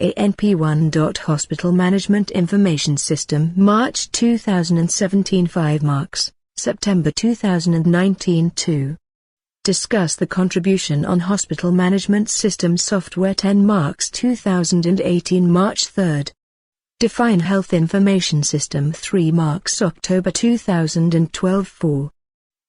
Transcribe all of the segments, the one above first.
ANP1. Hospital Management Information System March 2017 5 marks, September 2019 2. Discuss the contribution on Hospital Management System software 10 marks 2018 March 3. Define Health Information System 3 marks October 2012 4.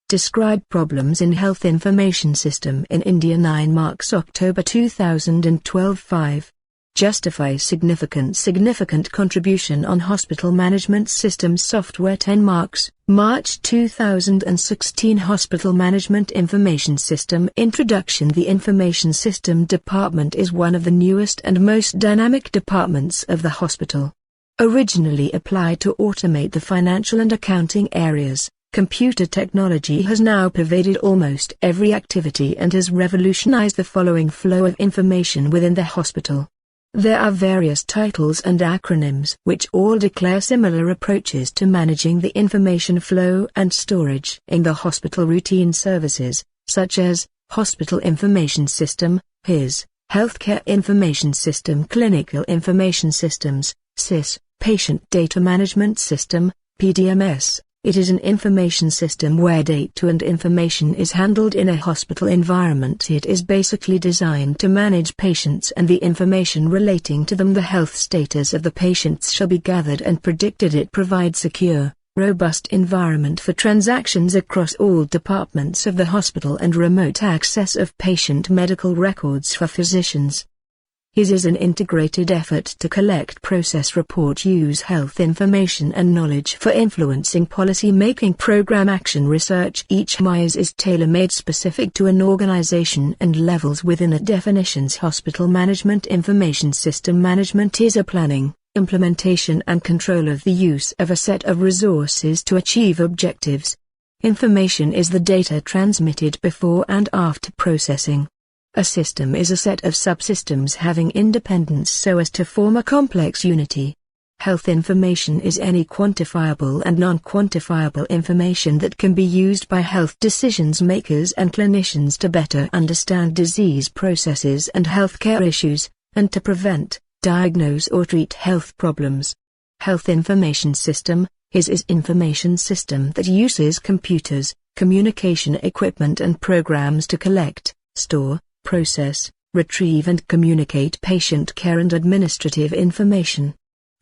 Describe problems in Health Information System in India 9 marks October 2012 5. Justify significant contribution on Hospital Management System software 10 marks, March 2016 Hospital Management Information System Introduction. The Information System Department is one of the newest and most dynamic departments of the hospital. Originally applied to automate the financial and accounting areas, computer technology has now pervaded almost every activity and has revolutionized the following flow of information within the hospital. There are various titles and acronyms which all declare similar approaches to managing the information flow and storage in the hospital routine services, such as Hospital Information System, HIS, Healthcare Information System, Clinical Information Systems, CIS, Patient Data Management System, PDMS. It is an information system where data and information is handled in a hospital environment. It is basically designed to manage patients and the information relating to them. The health status of the patients shall be gathered and predicted. It provides secure, robust environment for transactions across all departments of the hospital and remote access of patient medical records for physicians. HIS is an integrated effort to collect, process, report, use health information and knowledge for influencing policy-making, program action, research. Each Myes is tailor-made specific to an organization and levels within it. Definitions. Hospital Management Information System management is a planning, implementation and control of the use of a set of resources to achieve objectives. Information is the data transmitted before and after processing. A system is a set of subsystems having independence so as to form a complex unity. Health information is any quantifiable and non-quantifiable information that can be used by health decisions makers and clinicians to better understand disease processes and healthcare issues, and to prevent, diagnose or treat health problems. Health Information System, HIS, is information system that uses computers, communication equipment and programs to collect, store, process, retrieve and communicate patient care and administrative information.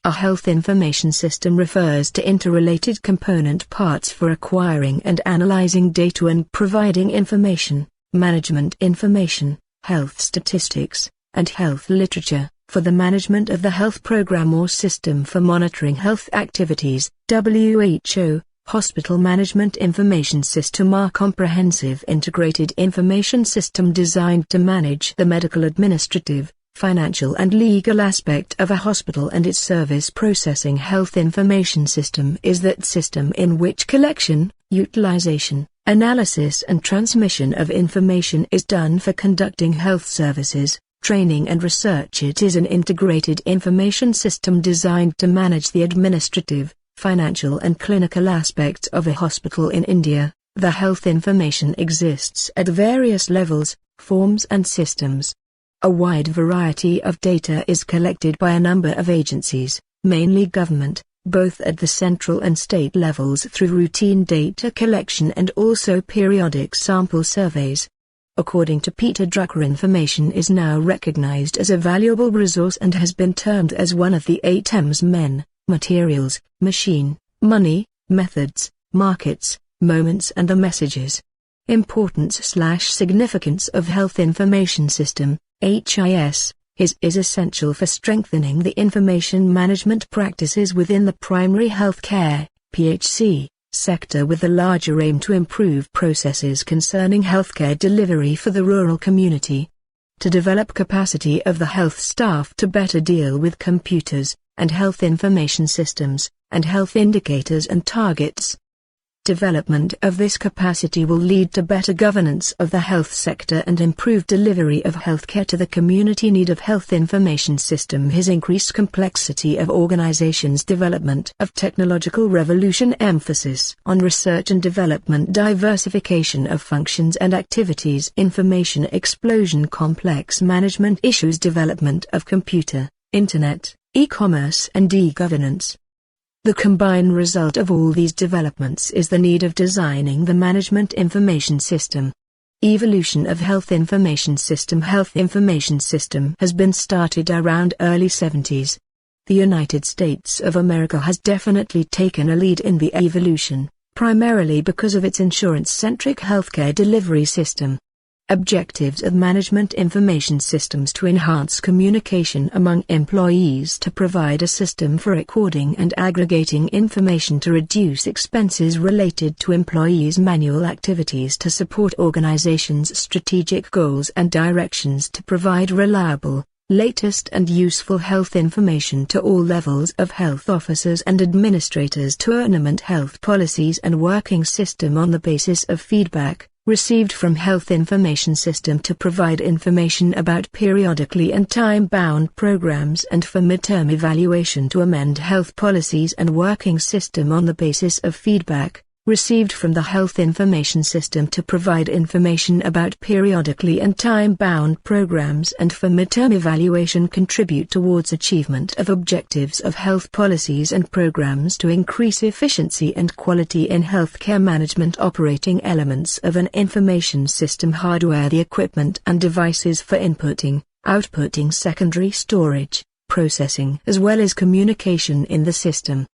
A health information system refers to interrelated component parts for acquiring and analyzing data and providing information, management information, health statistics, and health literature, for the management of the health program or system for monitoring health activities. WHO Hospital Management Information System are comprehensive integrated information system designed to manage the medical, administrative, financial and legal aspect of a hospital and its service processing. Health Information System is that system in which collection, utilization, analysis and transmission of information is done for conducting health services, training and research. It is an integrated information system designed to manage the administrative, financial and clinical aspects of a hospital in India. The health information exists at various levels, forms and systems. A wide variety of data is collected by a number of agencies, mainly government, both at the central and state levels through routine data collection and also periodic sample surveys. According to Peter Drucker, information is now recognized as a valuable resource and has been termed as one of the 8 M's: men, materials, machine, money, methods, markets, moments and the messages. Importance/significance of Health Information System, HIS, is essential for strengthening the information management practices within the primary healthcare, PHC, sector, with a larger aim to improve processes concerning healthcare delivery for the rural community. To develop capacity of the health staff to better deal with computers, and health information systems, and health indicators and targets. Development of this capacity will lead to better governance of the health sector and improved delivery of healthcare to the community. Need of health information system: HIS increased complexity of organizations, development of technological revolution, emphasis on research and development, diversification of functions and activities, information explosion, complex management issues, development of computer, internet, e-commerce and e-governance. The combined result of all these developments is the need of designing the management information system. Evolution of health information system. Health information system has been started around early 70s. The United States of America has definitely taken a lead in the evolution, primarily because of its insurance-centric healthcare delivery system. Objectives of management information systems: to enhance communication among employees, to provide a system for recording and aggregating information, to reduce expenses related to employees' manual activities, to support organizations' strategic goals and directions, to provide reliable, latest and useful health information to all levels of health officers and administrators, to implement health policies and working system on the basis of feedback received from health information system, to provide information about periodically and time-bound programs and for midterm evaluation, to amend health policies and working system on the basis of feedback received from the health information system, to provide information about periodically and time-bound programs and for midterm evaluation, contribute towards achievement of objectives of health policies and programs, to increase efficiency and quality in healthcare management. Operating elements of an information system: hardware, the equipment and devices for inputting, outputting, secondary storage, processing, as well as communication in the system.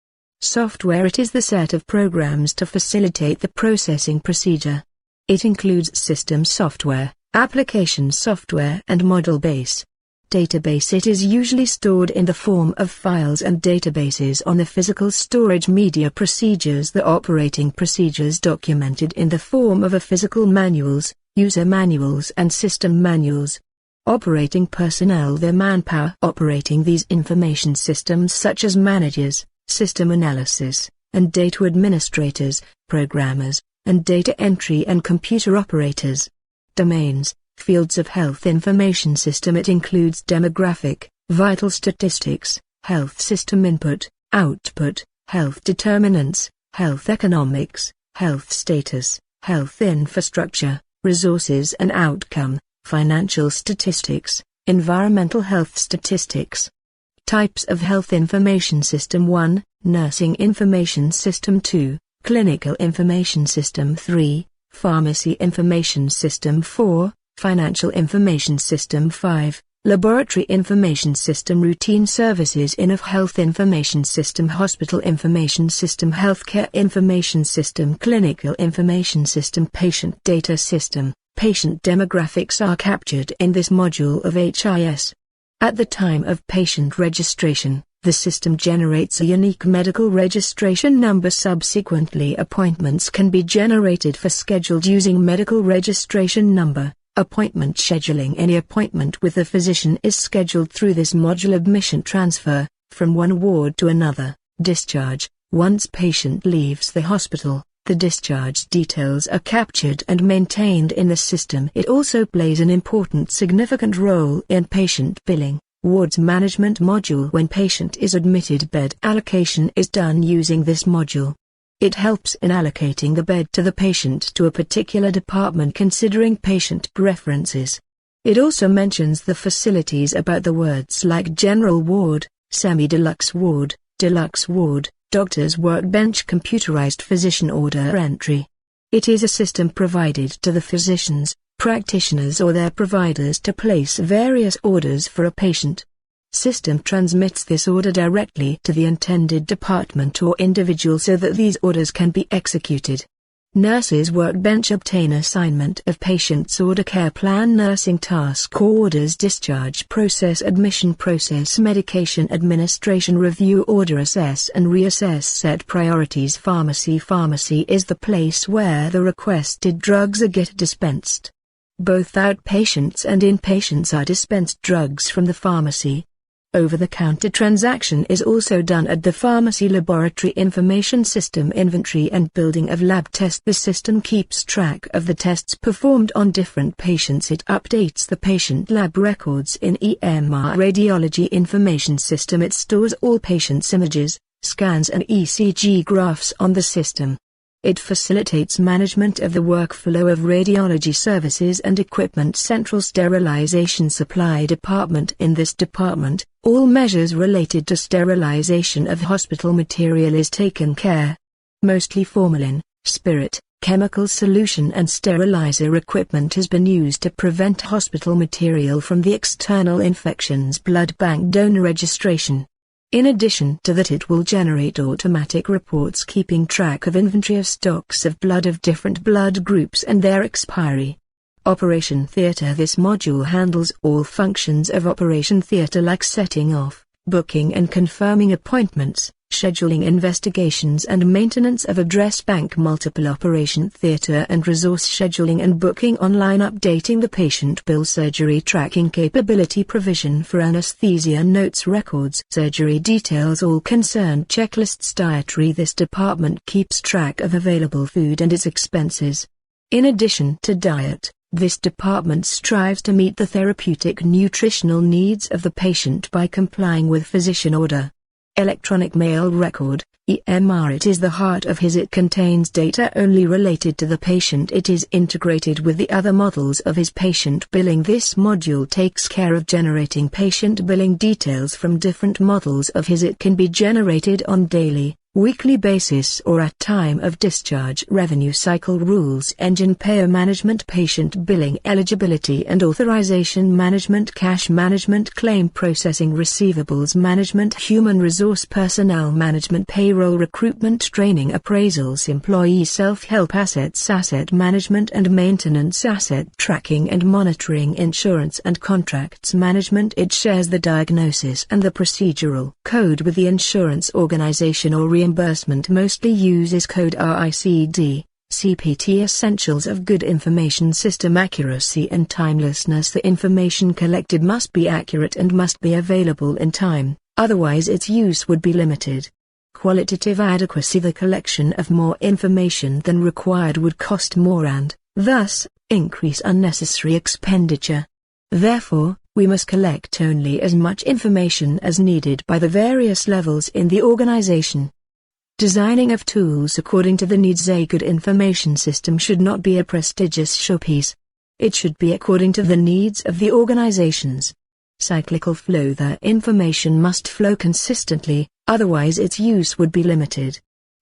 Software: it is the set of programs to facilitate the processing procedure. It includes system software, application software and model base. Database: it is usually stored in the form of files and databases on the physical storage media. Procedures: the operating procedures documented in the form of physical manuals, user manuals and system manuals. Operating personnel: the manpower operating these information systems, such as managers, system analysis, and data administrators, programmers, and data entry and computer operators. Domains: fields of health information system. It includes demographic, vital statistics, health system input, output, health determinants, health economics, health status, health infrastructure, resources and outcome, financial statistics, environmental health statistics. Types of health information system: 1. Nursing information system. 2. Clinical information system. 3. Pharmacy information system. 4. Financial information system. 5. Laboratory information system. Routine services in a health information system: hospital information system, healthcare information system, clinical information system. Patient data system: patient demographics are captured in this module of HIS. At the time of patient registration, the system generates a unique medical registration number. Subsequently, appointments can be generated for scheduled using medical registration number. Appointment scheduling: any appointment with a physician is scheduled through this module. Admission transfer, from one ward to another. Discharge: once patient leaves the hospital, the discharge details are captured and maintained in the system. It also plays an important significant role in patient billing. Wards management module: when patient is admitted, bed allocation is done using this module. It helps in allocating the bed to the patient to a particular department considering patient preferences. It also mentions the facilities about the words like general ward, semi-deluxe ward, deluxe ward, doctor's workbench, computerized physician order entry. It is a system provided to the physicians, practitioners or their providers to place various orders for a patient. System transmits this order directly to the intended department or individual so that these orders can be executed. Nurses workbench: obtain assignment of patient's order, care plan, nursing task orders, discharge process, admission process, medication administration, review order, assess and reassess, set priorities. Pharmacy: pharmacy is the place where the requested drugs are get dispensed. Both outpatients and inpatients are dispensed drugs from the pharmacy. Over-the-counter transaction is also done at the pharmacy. Laboratory information system: inventory and building of lab tests. The system keeps track of the tests performed on different patients. It updates the patient lab records in EMR. Radiology information system: it stores all patients' images, scans and ECG graphs on the system. It facilitates management of the workflow of radiology services and equipment. Central Sterilization Supply Department. In this department, all measures related to sterilization of hospital material is taken care. Mostly formalin, spirit, chemical solution and sterilizer equipment has been used to prevent hospital material from the external infections. Blood bank donor registration. In addition to that, it will generate automatic reports keeping track of inventory of stocks of blood of different blood groups and their expiry. Operation Theatre. This module handles all functions of Operation Theatre like setting off, booking and confirming appointments, scheduling investigations and maintenance of address bank. Multiple Operation Theatre and resource scheduling and booking online. Updating the patient bill. Surgery tracking capability. Provision for anesthesia notes records. Surgery details. All concerned checklists. Dietary. This department keeps track of available food and its expenses. In addition to diet, this department strives to meet the therapeutic nutritional needs of the patient by complying with physician order. Electronic mail record, EMR. It is the heart of his. It contains data only related to the patient. It is integrated with the other models of his patient billing. This module takes care of generating patient billing details from different models of his. It can be generated on daily, weekly basis or at time of discharge. Revenue cycle rules. Engine payer management. Patient billing. Eligibility and authorization management. Cash management. Claim processing. Receivables management. Human resource personnel management. Payroll. Recruitment. Training. Appraisals. Employee self-help. Assets. Asset management and maintenance. Asset tracking and monitoring. Insurance and contracts management. It shares the diagnosis and the procedural code with the insurance organization or reimbursement. Mostly uses code RICD, CPT. Essentials of good information system. Accuracy and timelessness. The information collected must be accurate and must be available in time, otherwise its use would be limited. Qualitative adequacy. The collection of more information than required would cost more and, thus, increase unnecessary expenditure. Therefore, we must collect only as much information as needed by the various levels in the organization. Designing of tools according to the needs. A good information system should not be a prestigious showpiece. It should be according to the needs of the organizations. Cyclical flow. The information must flow consistently, otherwise its use would be limited.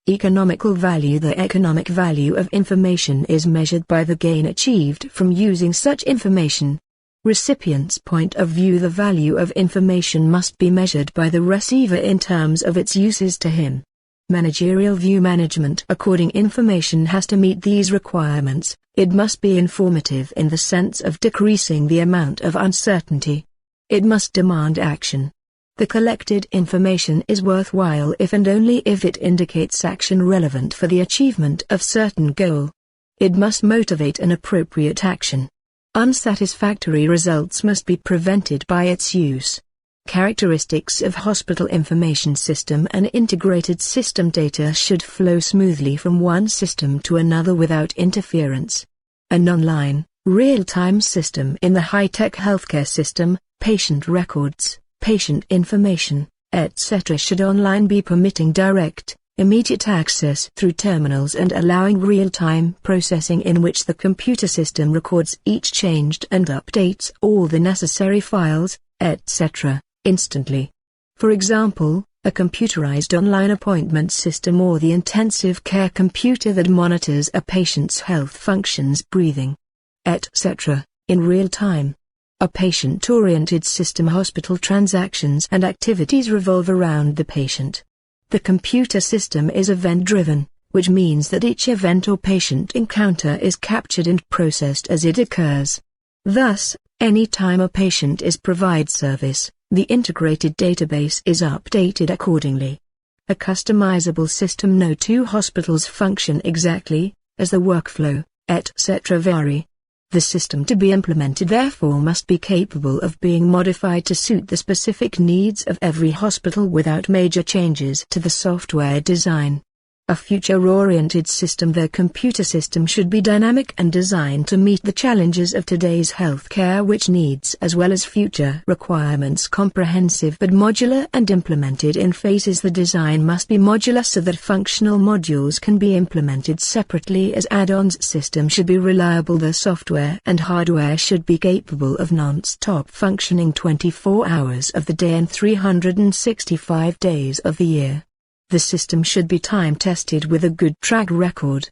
Economical value. The economic value of information is measured by the gain achieved from using such information. Recipient's point of view. The value of information must be measured by the receiver in terms of its uses to him. Managerial view. Management according information has to meet these requirements. It must be informative in the sense of decreasing the amount of uncertainty. It must demand action. The collected information is worthwhile if and only if it indicates action relevant for the achievement of certain goal. It must motivate an appropriate action. Unsatisfactory results must be prevented by its use. Characteristics of hospital information system. An integrated system. Data should flow smoothly from one system to another without interference. An online, real-time system. In the high-tech healthcare system, patient records, patient information, etc. should online be permitting direct, immediate access through terminals and allowing real-time processing in which the computer system records each changed and updates all the necessary files, etc. instantly. For example, a computerized online appointment system or the intensive care computer that monitors a patient's health functions, breathing, etc., in real time. A patient-oriented system. Hospital transactions and activities revolve around the patient. The computer system is event-driven, which means that each event or patient encounter is captured and processed as it occurs. Thus, any time a patient is provided service, the integrated database is updated accordingly. A customizable system. No two hospitals function exactly, as the workflow, etc. vary. The system to be implemented therefore must be capable of being modified to suit the specific needs of every hospital without major changes to the software design. A future-oriented system. The computer system should be dynamic and designed to meet the challenges of today's healthcare, which needs as well as future requirements. Comprehensive but modular and implemented in phases. The design must be modular so that functional modules can be implemented separately as add-ons. System should be reliable. The software and hardware should be capable of non-stop functioning 24 hours of the day and 365 days of the year. The system should be time-tested with a good track record.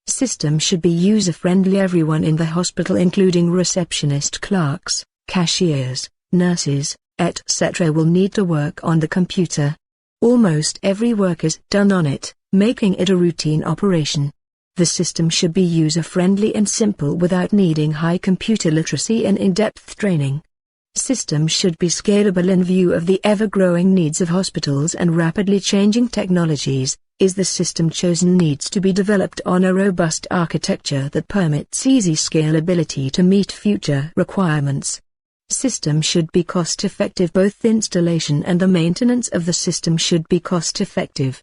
System should be user-friendly. Everyone in the hospital, including receptionist, clerks, cashiers, nurses, etc., will need to work on the computer. Almost every work is done on it, making it a routine operation. The system should be user-friendly and simple without needing high computer literacy and in-depth training. System should be scalable in view of the ever-growing needs of hospitals and rapidly changing technologies. Is the system chosen needs to be developed on a robust architecture that permits easy scalability to meet future requirements. System should be cost-effective. Both installation and the maintenance of the system should be cost-effective.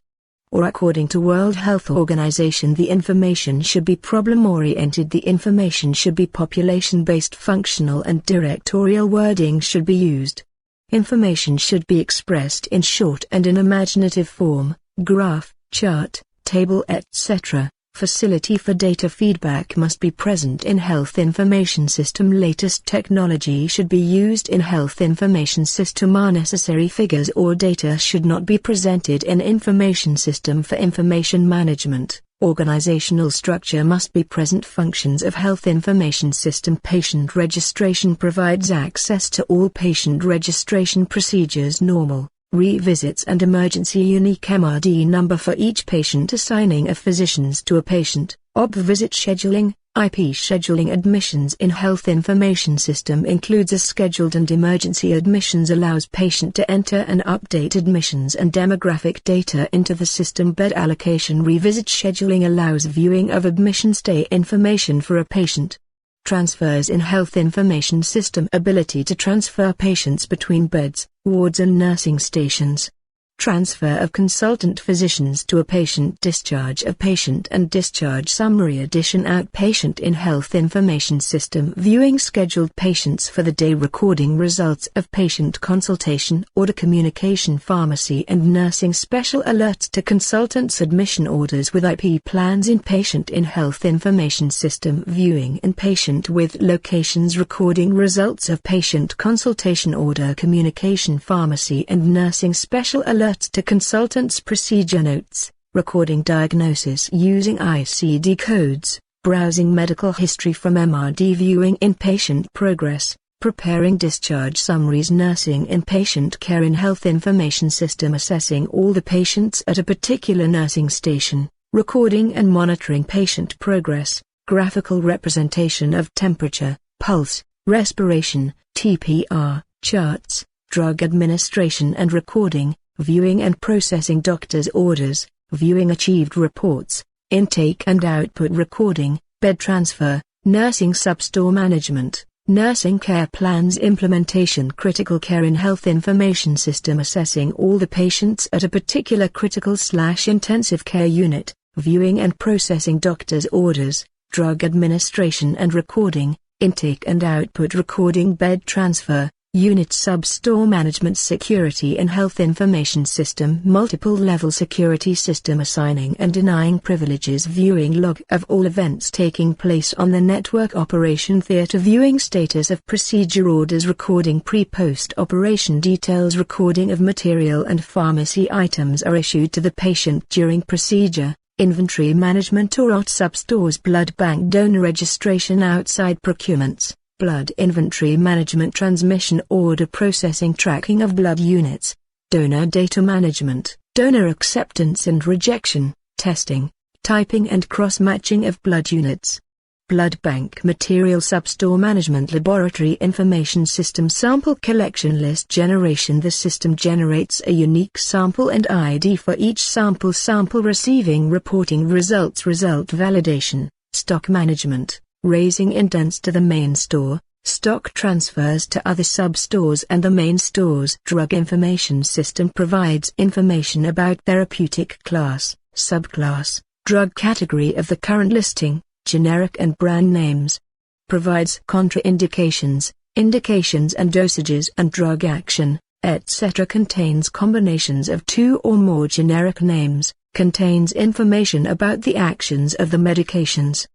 Or according to World Health Organization, the information should be problem-oriented. The information should be population-based. Functional and directorial wording should be used. Information should be expressed in short and in imaginative form, graph, chart, table, etc. Facility for data feedback must be present in health information system. Latest technology should be used in health information system. Unnecessary figures or data should not be presented in information system for information management. Organizational structure must be present. Functions of health information system. Patient registration provides access to all patient registration procedures, normal, revisits and emergency. Unique MRD number for each patient. Assigning of physicians to a patient. OB visit scheduling, IP scheduling. Admissions in health information system includes a scheduled and emergency admissions. Allows patient to enter and update admissions and demographic data into the system. Bed allocation. Revisit scheduling allows viewing of admission stay information for a patient. Transfers in health information system. Ability to transfer patients between beds, wards and nursing stations. Transfer of consultant physicians to a patient. Discharge of patient and discharge summary. Addition outpatient in health information system. Viewing scheduled patients for the day. Recording results of patient consultation. Order communication. Pharmacy and nursing. Special alerts to consultants. Admission orders with IP plans. Inpatient in health information system. Viewing inpatient with locations. Recording results of patient consultation. Order communication. Pharmacy and nursing. Special alerts to consultants. Procedure notes, recording diagnosis using ICD codes, browsing medical history from MRD. Viewing inpatient progress, preparing discharge summaries. Nursing inpatient care in health information system. Assessing all the patients at a particular nursing station, recording and monitoring patient progress, graphical representation of temperature, pulse, respiration, TPR, charts, drug administration and recording. Viewing and processing doctor's orders, viewing achieved reports, intake and output. Recording, bed transfer, nursing substore management, nursing care plans. Implementation. Critical care in health information system. Assessing all the patients at a particular critical/intensive care unit, viewing and processing doctor's orders, drug administration and recording, intake and output. Recording, bed transfer, unit substore management. Security in health information system. Multiple level security system. Assigning and denying privileges. Viewing log of all events taking place on the network. Operation theater. Viewing status of procedure orders. Recording pre-post operation details. Recording of material and pharmacy items are issued to the patient during procedure. Inventory management or OT substores. Blood bank donor registration. Outside procurements. Blood inventory management. Transmission order processing. Tracking of blood units. Donor data management. Donor acceptance and rejection. Testing, typing and cross-matching of blood units. Blood bank material. Substore management. Laboratory information system. Sample collection list generation. The system generates a unique sample and ID for each sample. Sample receiving. Reporting results. Result validation. Stock management. Raising indents to the main store, stock transfers to other sub-stores and the main stores. Drug information system provides information about therapeutic class, Subclass, drug category of the current listing, generic and brand names. Provides contraindications, indications and dosages and drug action, etc. Contains combinations of 2 or more generic names, contains information about the actions of the medications.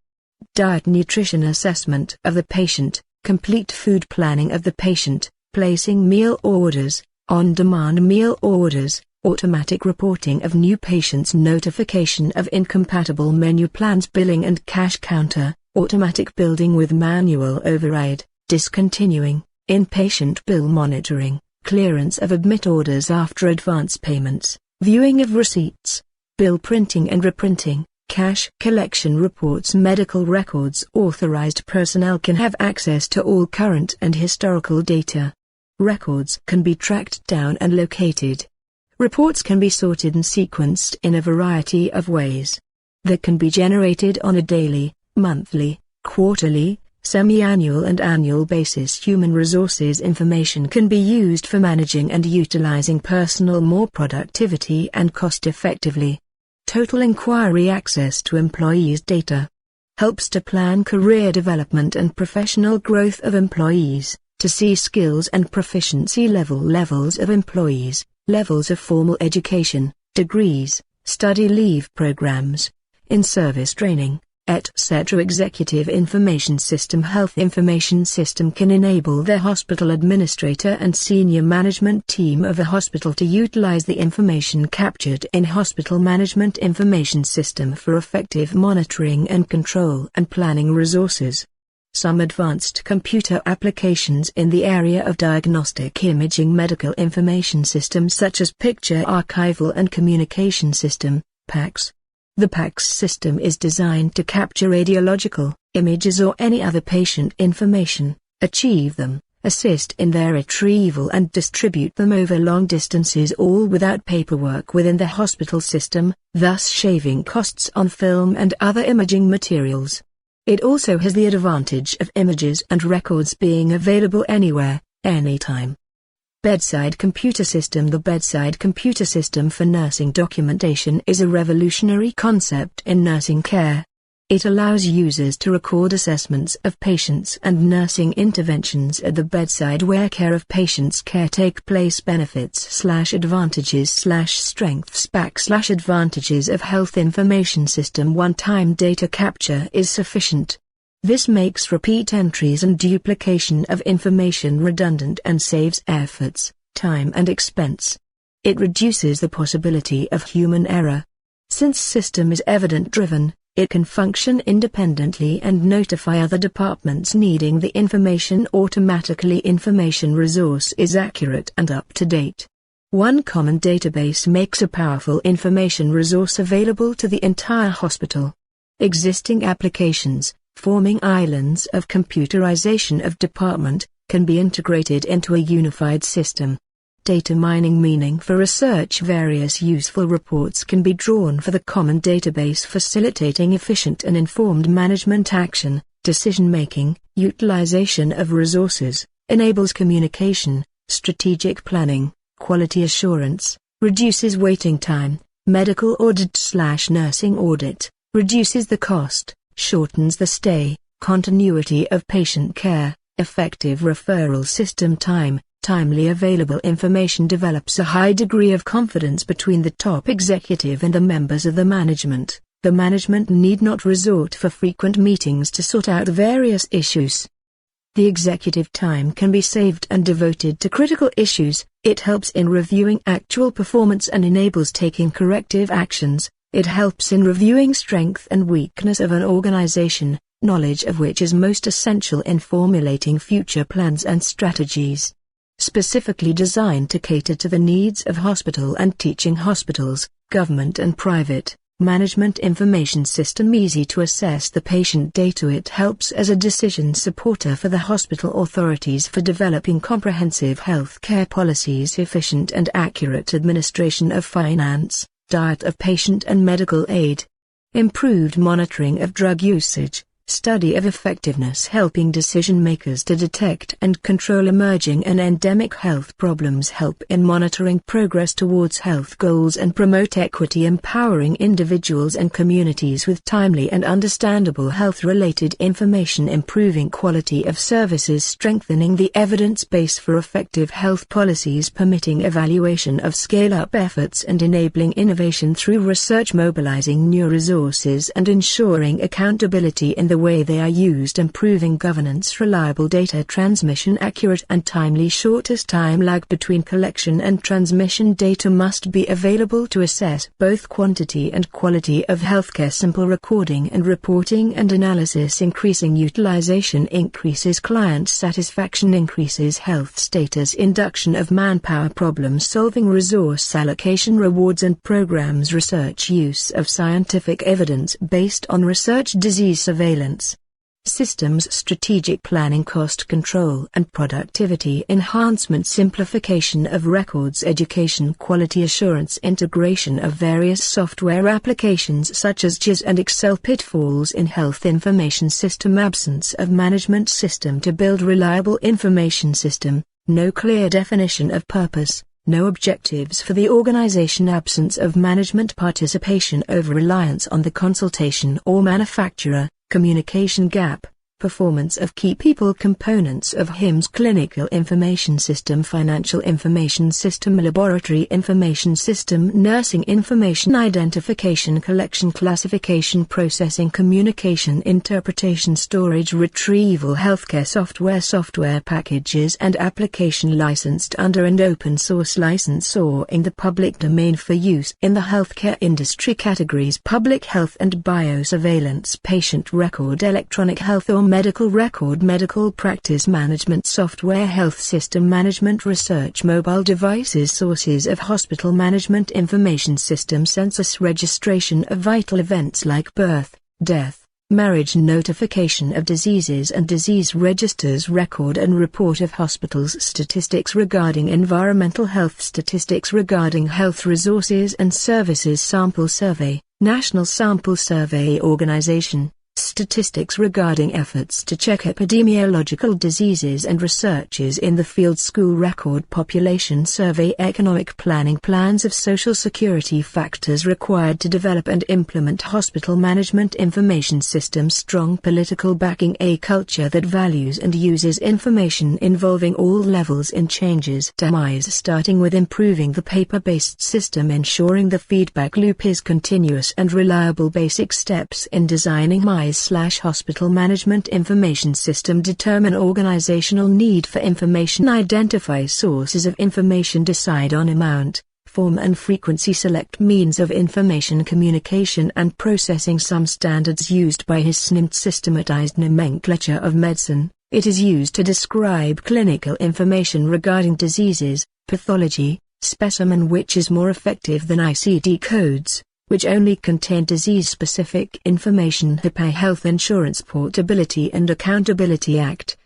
Diet nutrition assessment of the patient, complete food planning of the patient, placing meal orders, on-demand meal orders, automatic reporting of new patients, notification of incompatible menu plans, billing and cash counter, automatic building with manual override, discontinuing, inpatient bill monitoring, clearance of admit orders after advance payments, viewing of receipts, bill printing and reprinting, cash collection reports, medical records. Authorized personnel can have access to all current and historical data. Records can be tracked down and located. Reports can be sorted and sequenced in a variety of ways. They can be generated on a daily, monthly, quarterly, semi-annual and annual basis. Human resources information can be used for managing and utilizing personnel more productivity and cost-effectively. Total inquiry access to employees' data. Helps to plan career development and professional growth of employees, to see skills and proficiency levels of employees, levels of formal education, degrees, study leave programs, in-service training, etc. Executive Information System. Health Information System can enable the hospital administrator and senior management team of a hospital to utilize the information captured in Hospital Management Information System for effective monitoring and control and planning resources. Some advanced computer applications in the area of diagnostic imaging. Medical Information System such as Picture Archival and Communication System, PACS. The PACS system is designed to capture radiological images or any other patient information, achieve them, assist in their retrieval and distribute them over long distances, all without paperwork within the hospital system, thus shaving costs on film and other imaging materials. It also has the advantage of images and records being available anywhere, anytime. Bedside Computer System. The Bedside Computer System for nursing documentation is a revolutionary concept in nursing care. It allows users to record assessments of patients and nursing interventions at the bedside where care of patients care take place. Benefits/advantages/strengths/advantages of Health Information System. One-time data capture is sufficient. This makes repeat entries and duplication of information redundant and saves efforts, time and expense. It reduces the possibility of human error. Since system is evidence-driven, it can function independently and notify other departments needing the information automatically. Information resource is accurate and up-to-date. One common database makes a powerful information resource available to the entire hospital. Existing applications, forming islands of computerization of department, can be integrated into a unified system. Data mining, meaning for research various useful reports can be drawn for the common database, facilitating efficient and informed management action, decision-making, utilization of resources, enables communication, strategic planning, quality assurance, reduces waiting time, medical audit/nursing audit, reduces the cost, shortens the stay, continuity of patient care, effective referral system time, timely available information, develops a high degree of confidence between the top executive and the members of the management. The management need not resort for frequent meetings to sort out various issues. The executive time can be saved and devoted to critical issues. It helps in reviewing actual performance and enables taking corrective actions. It helps in reviewing strength and weakness of an organization, knowledge of which is most essential in formulating future plans and strategies. Specifically designed to cater to the needs of hospital and teaching hospitals, government and private. Management Information System. Easy to assess the patient data. It helps as a decision supporter for the hospital authorities for developing comprehensive health care policies. Efficient and accurate administration of finance, diet of patient and medical aid. Improved monitoring of drug usage, Study of effectiveness helping decision-makers to detect and control emerging and endemic health problems, help in monitoring progress towards health goals and promote equity, empowering individuals and communities with timely and understandable health-related information, improving quality of services, strengthening the evidence base for effective health policies, permitting evaluation of scale-up efforts and enabling innovation through research, mobilizing new resources and ensuring accountability in the way they are used, improving governance, reliable data transmission, accurate and timely. Shortest time lag between collection and transmission. Data must be available to assess both quantity and quality of healthcare. Simple recording and reporting and analysis, increasing utilization increases client satisfaction, increases health status, induction of manpower, problem solving, resource allocation, rewards and programs, research, use of scientific evidence based on research, disease surveillance systems, strategic planning, cost control and productivity enhancement, simplification of records, education, quality assurance, integration of various software applications such as GIS and Excel, pitfalls in health information system, absence of management system to build reliable information system, no clear definition of purpose, no objectives for the organization, absence of management participation, over-reliance on the consultation or manufacturer, communication gap, performance of key people components of HIMSS, clinical information system, financial information system, laboratory information system, nursing information identification, collection, classification, processing, communication, interpretation, storage, retrieval, healthcare software packages and application, licensed under and open source license or in the public domain for use in the healthcare industry. Categories: public health and biosurveillance, patient record, electronic health or medical record, medical practice management software, health system management, research, mobile devices, sources of hospital management information system, census, registration of vital events like birth, death, marriage, notification of diseases and disease registers, record and report of hospitals, statistics regarding environmental health, statistics regarding health resources and services, sample survey, National Sample Survey Organization, statistics regarding efforts to check epidemiological diseases and researches in the field, school record, population survey, economic planning, plans of social security, factors required to develop and implement hospital management information systems, strong political backing, a culture that values and uses information involving all levels in changes to Myes, starting with improving the paper-based system, ensuring the feedback loop is continuous and reliable, basic steps in designing Myes/hospital management information system, determine organizational need for information, identify sources of information, decide on amount, form and frequency, select means of information communication and processing. Some standards used by his SNMT, systematized nomenclature of medicine. It is used to describe clinical information regarding diseases, pathology, specimen, which is more effective than ICD codes, which only contain disease-specific information. Hippa, Health Insurance Portability and Accountability Act.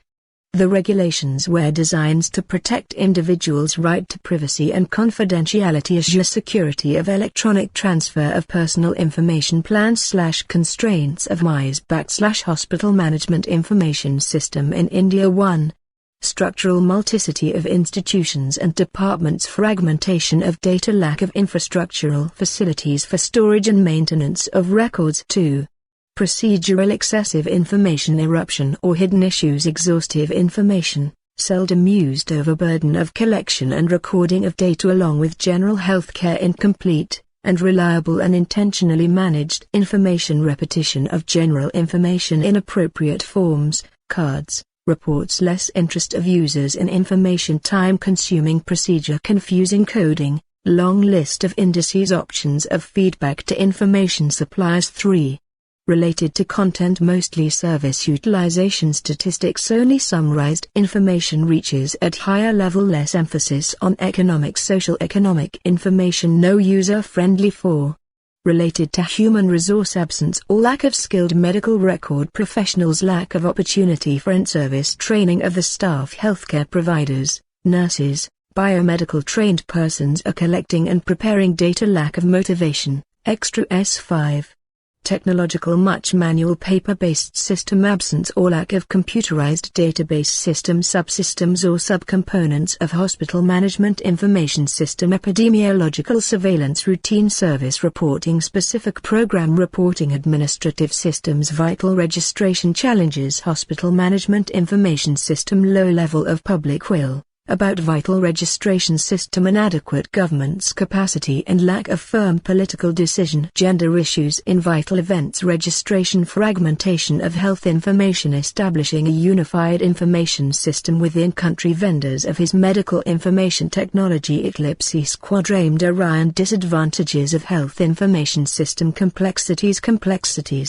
The regulations were designed to protect individuals' right to privacy and confidentiality, assure security of electronic transfer of personal information, plans/constraints of Myes/hospital management information system in India. 1. Structural multiplicity of institutions and departments, fragmentation of data, lack of infrastructural facilities for storage and maintenance of records. 2. Procedural excessive information, eruption or hidden issues, exhaustive information, seldom used, overburden of collection and recording of data, along with general healthcare, incomplete and reliable and intentionally managed information, repetition of general information, inappropriate forms, cards, reports, less interest of users in information, time-consuming procedure, confusing coding, long list of indices, options of feedback to information suppliers. 3. Related to content, mostly service utilization statistics, only summarized information reaches at higher level, less emphasis on economic, social economic information, no user-friendly. 4. Related to human resource, absence or lack of skilled medical record professionals, lack of opportunity for in-service training of the staff, healthcare providers, nurses, biomedical trained persons are collecting and preparing data, lack of motivation, extra. S5. technological much manual paper-based system absence or lack of computerized database system subsystems or subcomponents of hospital management information system epidemiological surveillance routine service reporting specific program reporting administrative systems vital registration challenges hospital management information system low level of public will about vital registration system inadequate government's capacity and lack of firm political decision gender issues in vital events registration fragmentation of health information establishing a unified information system within country vendors of his medical information technology eclipses quadrant Orion disadvantages of health information system complexities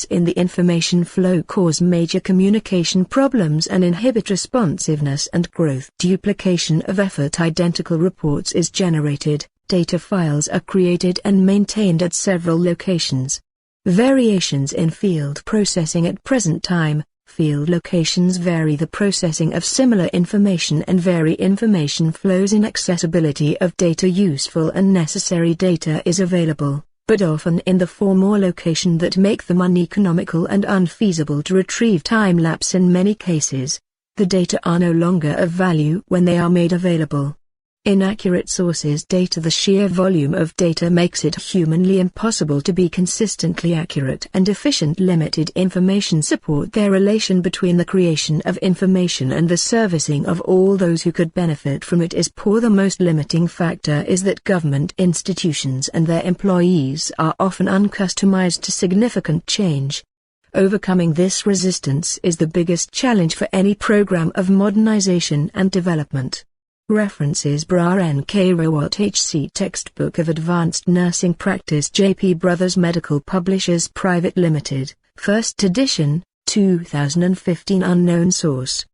in the information flow cause major communication problems and inhibit responsiveness and growth duplication of effort identical reports is generated, data files are created and maintained at several locations. Variations in field processing at present time, field locations vary the processing of similar information and vary information flows inaccessibility of data useful and necessary data is available, but often in the form or location that make them uneconomical and unfeasible to retrieve time lapse in many cases. The data are no longer of value when they are made available. Inaccurate sources data the sheer volume of data makes it humanly impossible to be consistently accurate and efficient limited information support their relation between the creation of information and the servicing of all those who could benefit from it is poor the most limiting factor is that government institutions and their employees are often uncustomized to significant change. Overcoming this resistance is the biggest challenge for any program of modernization and development. References Brar N.K. Rawat H.C. Textbook of Advanced Nursing Practice J.P. Brothers Medical Publishers Private Limited, 1st edition, 2015 Unknown source.